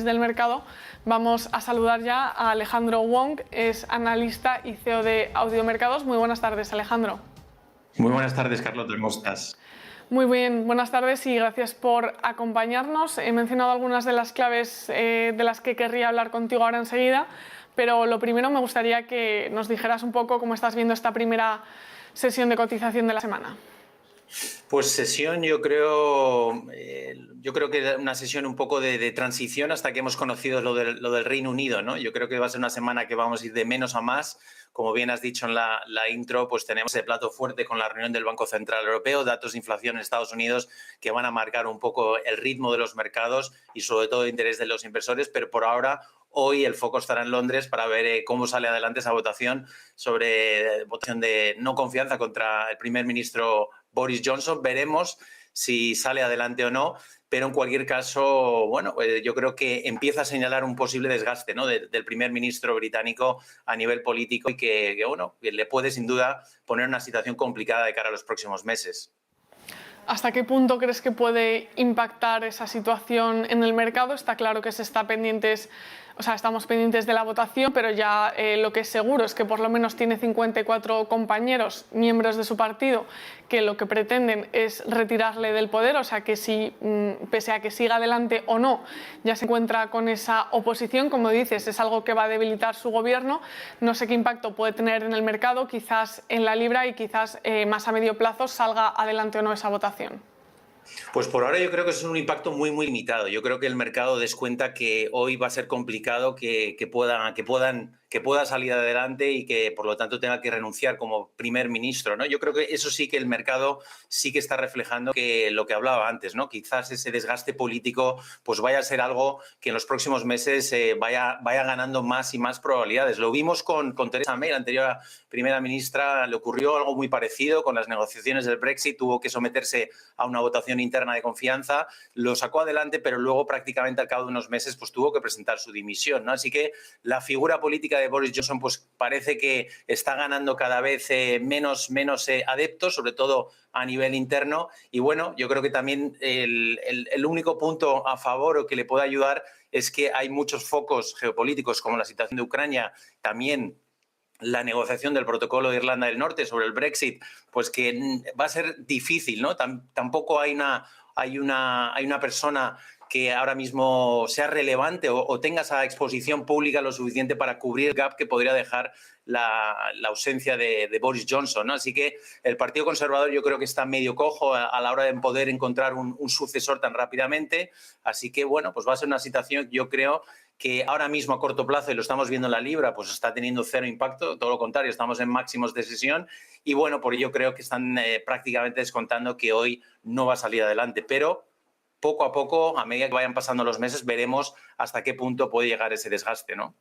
del mercado, vamos a saludar ya a Alejandro Wong, es analista y CEO de Audiomercados. Muy buenas tardes, Alejandro. Muy buenas tardes, Carlota, ¿cómo estás? Muy bien, buenas tardes y gracias por acompañarnos. He mencionado algunas de las claves de las que querría hablar contigo ahora enseguida, pero lo primero me gustaría que nos dijeras un poco cómo estás viendo esta primera sesión de cotización de la semana. Pues sesión, yo creo que una sesión un poco de transición hasta que hemos conocido lo del Reino Unido, ¿no? Yo creo que va a ser una semana que vamos a ir de menos a más. Como bien has dicho en la intro, pues tenemos el plato fuerte con la reunión del Banco Central Europeo, datos de inflación en Estados Unidos que van a marcar un poco el ritmo de los mercados y sobre todo el interés de los inversores, pero por ahora hoy el foco estará en Londres para ver cómo sale adelante esa votación sobre votación de no confianza contra el primer ministro Boris Johnson. Veremos si sale adelante o no, pero en cualquier caso, bueno, yo creo que empieza a señalar un posible desgaste, ¿no?, del primer ministro británico a nivel político y que le puede sin duda poner en una situación complicada de cara a los próximos meses. ¿Hasta qué punto crees que puede impactar esa situación en el mercado? Está claro que estamos pendientes de la votación, pero ya lo que es seguro es que por lo menos tiene 54 compañeros, miembros de su partido, que lo que pretenden es retirarle del poder, o sea que si, pese a que siga adelante o no, ya se encuentra con esa oposición, como dices, es algo que va a debilitar su gobierno. No sé qué impacto puede tener en el mercado, quizás en la libra y quizás más a medio plazo salga adelante o no esa votación. Pues por ahora yo creo que es un impacto muy limitado. Yo creo que el mercado descuenta que hoy va a ser complicado que pueda salir adelante y que por lo tanto tenga que renunciar como primer ministro, ¿no? Yo creo que eso sí que el mercado sí que está reflejando que lo que hablaba antes, ¿no? Quizás ese desgaste político pues vaya a ser algo que en los próximos meses vaya ganando más y más probabilidades. Lo vimos con Theresa May, la anterior primera ministra, le ocurrió algo muy parecido con las negociaciones del Brexit, tuvo que someterse a una votación interna de confianza, lo sacó adelante, pero luego prácticamente al cabo de unos meses pues tuvo que presentar su dimisión, ¿no? Así que la figura política de Boris Johnson pues parece que está ganando cada vez menos adeptos, sobre todo a nivel interno. Y bueno, yo creo que también el único punto a favor o que le puede ayudar es que hay muchos focos geopolíticos como la situación de Ucrania, también la negociación del protocolo de Irlanda del Norte sobre el Brexit, pues que va a ser difícil, ¿no? Tampoco hay una persona que ahora mismo sea relevante o tenga esa exposición pública lo suficiente para cubrir el gap que podría dejar la ausencia de Boris Johnson, ¿no? Así que el Partido Conservador yo creo que está medio cojo a la hora de poder encontrar un sucesor tan rápidamente. Así que, bueno, pues va a ser una situación, yo creo, que ahora mismo a corto plazo, y lo estamos viendo en la libra, pues está teniendo cero impacto, todo lo contrario, estamos en máximos de sesión y bueno, por ello creo que están prácticamente descontando que hoy no va a salir adelante, pero poco a poco, a medida que vayan pasando los meses, veremos hasta qué punto puede llegar ese desgaste, ¿no?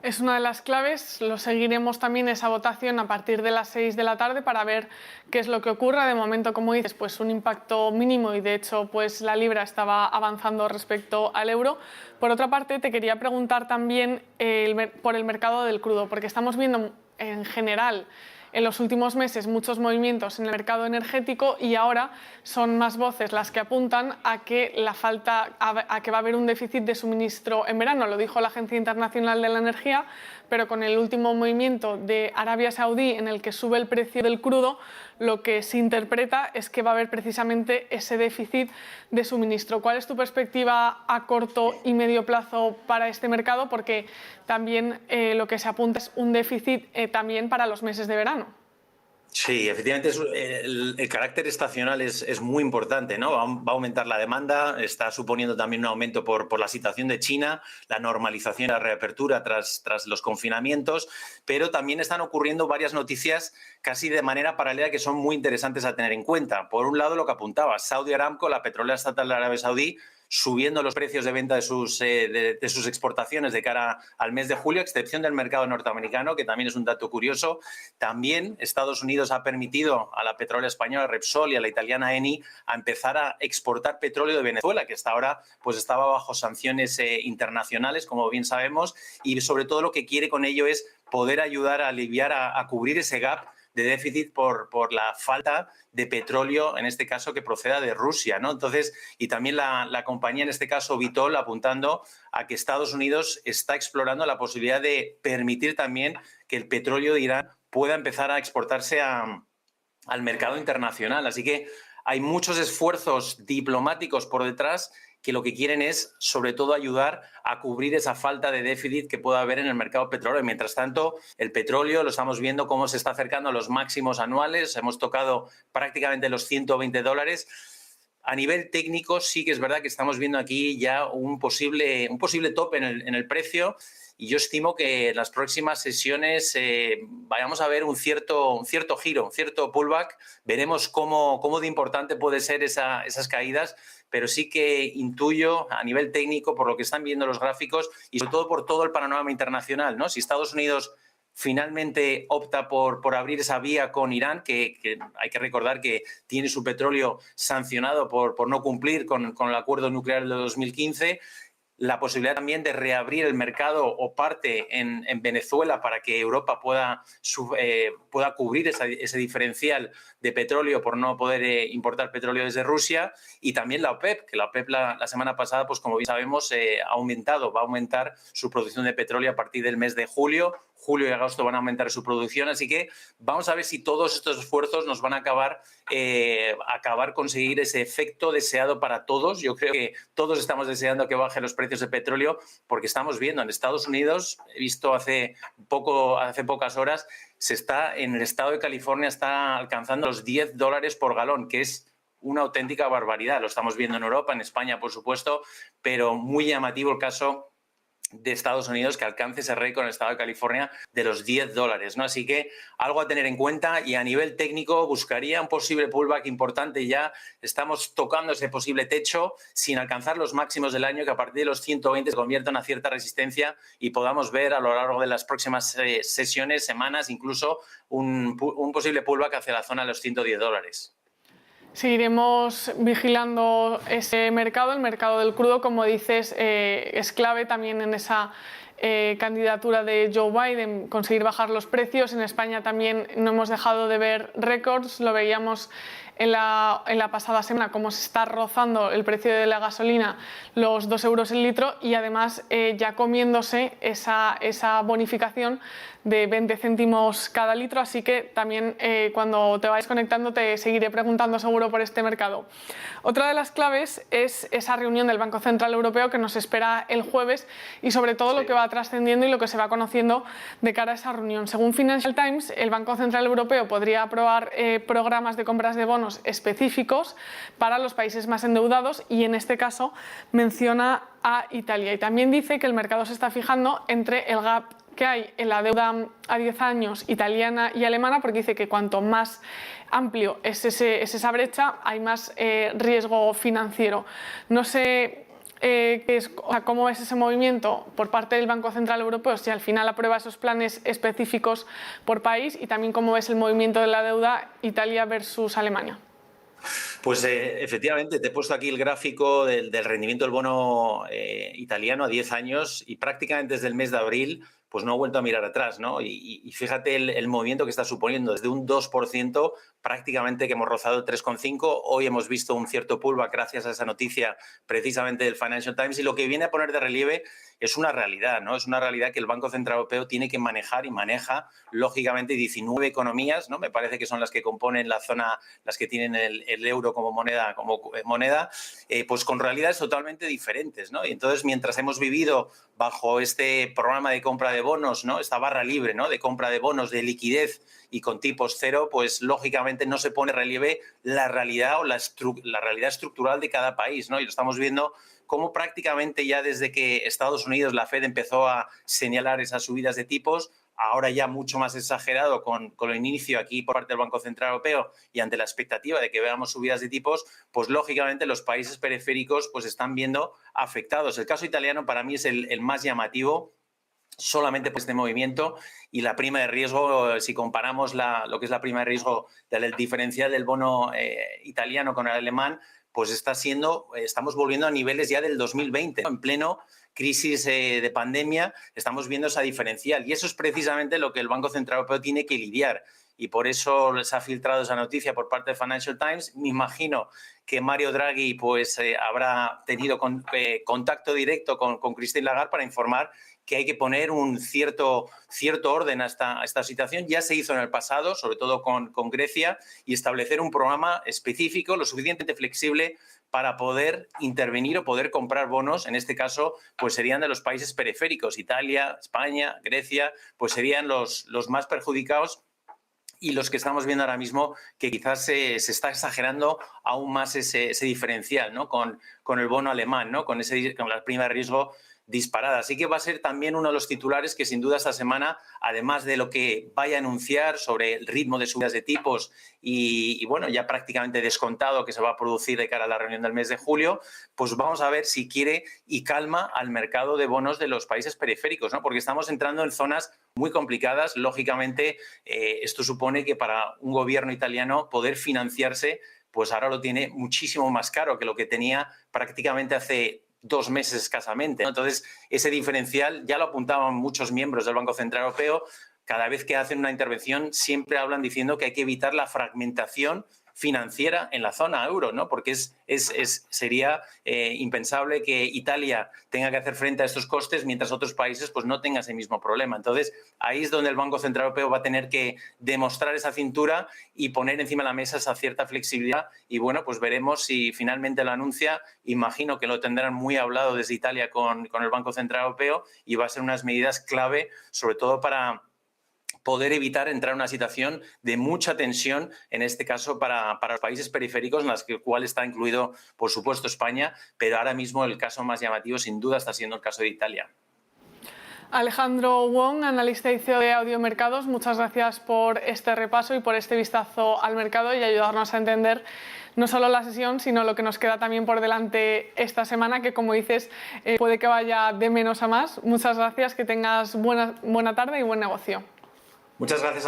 Es una de las claves, lo seguiremos también esa votación a partir de las 6 de la tarde para ver qué es lo que ocurre. De momento, como dices, pues un impacto mínimo y de hecho pues la libra estaba avanzando respecto al euro. Por otra parte, te quería preguntar también por el mercado del crudo, porque estamos viendo en general en los últimos meses muchos movimientos en el mercado energético y ahora son más voces las que apuntan a que a que va a haber un déficit de suministro en verano. Lo dijo la Agencia Internacional de la Energía, pero con el último movimiento de Arabia Saudí en el que sube el precio del crudo, lo que se interpreta es que va a haber precisamente ese déficit de suministro. ¿Cuál es tu perspectiva a corto y medio plazo para este mercado? Porque también lo que se apunta es un déficit también para los meses de verano. Sí, efectivamente el carácter estacional es muy importante, ¿no? Va a aumentar la demanda, está suponiendo también un aumento por la situación de China, la normalización y la reapertura tras los confinamientos, pero también están ocurriendo varias noticias casi de manera paralela que son muy interesantes a tener en cuenta. Por un lado, lo que apuntaba, Saudi Aramco, la petrolera estatal de Arabia Saudí, subiendo los precios de venta de sus exportaciones de cara al mes de julio, a excepción del mercado norteamericano, que también es un dato curioso. También Estados Unidos ha permitido a la petrolera española Repsol y a la italiana Eni a empezar a exportar petróleo de Venezuela, que hasta ahora pues estaba bajo sanciones internacionales, como bien sabemos, y sobre todo lo que quiere con ello es poder ayudar a aliviar, a cubrir ese gap de déficit por la falta de petróleo, en este caso, que proceda de Rusia, ¿no? Entonces, y también la compañía, en este caso Vitol, apuntando a que Estados Unidos está explorando la posibilidad de permitir también que el petróleo de Irán pueda empezar a exportarse al mercado internacional. Así que hay muchos esfuerzos diplomáticos por detrás que lo que quieren es, sobre todo, ayudar a cubrir esa falta de déficit que pueda haber en el mercado petrolero. Mientras tanto, el petróleo lo estamos viendo cómo se está acercando a los máximos anuales. Hemos tocado prácticamente los $120. A nivel técnico, sí que es verdad que estamos viendo aquí ya un posible tope en el precio. Y yo estimo que en las próximas sesiones vayamos a ver un cierto giro, un cierto pullback. Veremos cómo de importante puede ser esas caídas, pero sí que intuyo a nivel técnico, por lo que están viendo los gráficos y sobre todo por todo el panorama internacional, ¿no? Si Estados Unidos finalmente opta por abrir esa vía con Irán, que hay que recordar que tiene su petróleo sancionado por no cumplir con el acuerdo nuclear de 2015, la posibilidad también de reabrir el mercado o parte en Venezuela para que Europa pueda cubrir ese diferencial de petróleo por no poder importar petróleo desde Rusia, y también la OPEP, que la OPEP la semana pasada, pues como bien sabemos, va a aumentar su producción de petróleo a partir del mes de julio. Julio y agosto van a aumentar su producción, así que vamos a ver si todos estos esfuerzos nos van a acabar conseguir ese efecto deseado para todos. Yo creo que todos estamos deseando que bajen los precios de petróleo, porque estamos viendo en Estados Unidos, he visto hace pocas horas, en el estado de California está alcanzando los $10 por galón, que es una auténtica barbaridad. Lo estamos viendo en Europa, en España, por supuesto, pero muy llamativo el caso de Estados Unidos, que alcance ese récord en el estado de California de los $10, ¿no? Así que algo a tener en cuenta, y a nivel técnico buscaría un posible pullback importante. Ya estamos tocando ese posible techo sin alcanzar los máximos del año, que a partir de los 120 se convierta en una cierta resistencia y podamos ver a lo largo de las próximas sesiones, semanas, incluso un posible pullback hacia la zona de los $110. Seguiremos vigilando ese mercado, el mercado del crudo, como dices, es clave también en esa candidatura de Joe Biden, conseguir bajar los precios. En España también no hemos dejado de ver récords, lo veíamos en la pasada semana, cómo se está rozando el precio de la gasolina los 2 euros el litro, y además ya comiéndose esa bonificación de 20 céntimos cada litro. Así que también cuando te vayas conectando te seguiré preguntando seguro por este mercado. Otra de las claves es esa reunión del Banco Central Europeo que nos espera el jueves, y sobre todo lo que va trascendiendo y lo que se va conociendo de cara a esa reunión. Según Financial Times, el Banco Central Europeo podría aprobar programas de compras de bonos específicos para los países más endeudados, y en este caso menciona a Italia. Y también dice que el mercado se está fijando entre el gap que hay en la deuda a 10 años italiana y alemana, porque dice que cuanto más amplio es esa brecha, hay más riesgo financiero. No sé cómo ves ese movimiento por parte del Banco Central Europeo, si al final aprueba esos planes específicos por país, y también cómo ves el movimiento de la deuda Italia versus Alemania. Pues efectivamente, te he puesto aquí el gráfico del rendimiento del bono italiano a 10 años, y prácticamente desde el mes de abril pues no ha vuelto a mirar atrás, ¿no? Y fíjate el movimiento que está suponiendo, desde un 2% prácticamente, que hemos rozado el 3,5%. Hoy hemos visto un cierto pullback gracias a esa noticia precisamente del Financial Times, y lo que viene a poner de relieve es una realidad, ¿no? Es una realidad que el Banco Central Europeo tiene que manejar, y maneja, lógicamente, 19 economías, ¿no? Me parece que son las que componen la zona, las que tienen el euro como moneda, pues con realidades totalmente diferentes, ¿no? Y entonces, mientras hemos vivido bajo este programa de compra de bonos, ¿no? Esta barra libre, ¿no? De compra de bonos de liquidez y con tipos cero, pues lógicamente no se pone en relieve la realidad o la realidad estructural de cada país, ¿no? Y lo estamos viendo cómo prácticamente ya desde que Estados Unidos, la Fed, empezó a señalar esas subidas de tipos, ahora ya mucho más exagerado con el inicio aquí por parte del Banco Central Europeo, y ante la expectativa de que veamos subidas de tipos, pues lógicamente los países periféricos pues están viendo afectados. El caso italiano para mí es el más llamativo, solamente por este movimiento, y la prima de riesgo, si comparamos lo que es la prima de riesgo del diferencial del bono italiano con el alemán, pues estamos volviendo a niveles ya del 2020, en pleno crisis de pandemia, estamos viendo esa diferencial, y eso es precisamente lo que el Banco Central Europeo tiene que lidiar. y por eso les ha filtrado esa noticia por parte de Financial Times. Me imagino que Mario Draghi pues, habrá tenido contacto directo con Christine Lagarde para informar que hay que poner un cierto orden a esta situación. Ya se hizo en el pasado, sobre todo con Grecia, y establecer un programa específico, lo suficientemente flexible para poder intervenir o poder comprar bonos. En este caso, pues serían de los países periféricos, Italia, España, Grecia, pues serían los más perjudicados y los que estamos viendo ahora mismo que quizás se está exagerando aún más ese diferencial, ¿no? Con el bono alemán, ¿no? Con la prima de riesgo disparada. Así que va a ser también uno de los titulares que sin duda esta semana, además de lo que vaya a anunciar sobre el ritmo de subidas de tipos y bueno, ya prácticamente descontado que se va a producir de cara a la reunión del mes de julio, pues vamos a ver si quiere y calma al mercado de bonos de los países periféricos, ¿no? Porque estamos entrando en zonas muy complicadas. Lógicamente, esto supone que para un gobierno italiano poder financiarse, pues ahora lo tiene muchísimo más caro que lo que tenía prácticamente hace 2 meses escasamente, ¿no? Entonces, ese diferencial ya lo apuntaban muchos miembros del Banco Central Europeo. Cada vez que hacen una intervención siempre hablan diciendo que hay que evitar la fragmentación financiera en la zona euro, ¿no? Porque sería impensable que Italia tenga que hacer frente a estos costes mientras otros países pues, no tengan ese mismo problema. Entonces, ahí es donde el Banco Central Europeo va a tener que demostrar esa cintura y poner encima de la mesa esa cierta flexibilidad. Y bueno, pues veremos si finalmente lo anuncia. Imagino que lo tendrán muy hablado desde Italia con el Banco Central Europeo y va a ser unas medidas clave, sobre todo para poder evitar entrar en una situación de mucha tensión, en este caso para los países periféricos, en las que el cual está incluido, por supuesto, España, pero ahora mismo el caso más llamativo, sin duda, está siendo el caso de Italia. Alejandro Wong, analista y CEO de Audiomercados, muchas gracias por este repaso y por este vistazo al mercado y ayudarnos a entender no solo la sesión, sino lo que nos queda también por delante esta semana, que como dices, puede que vaya de menos a más. Muchas gracias, que tengas buena tarde y buen negocio. Muchas gracias a vosotros.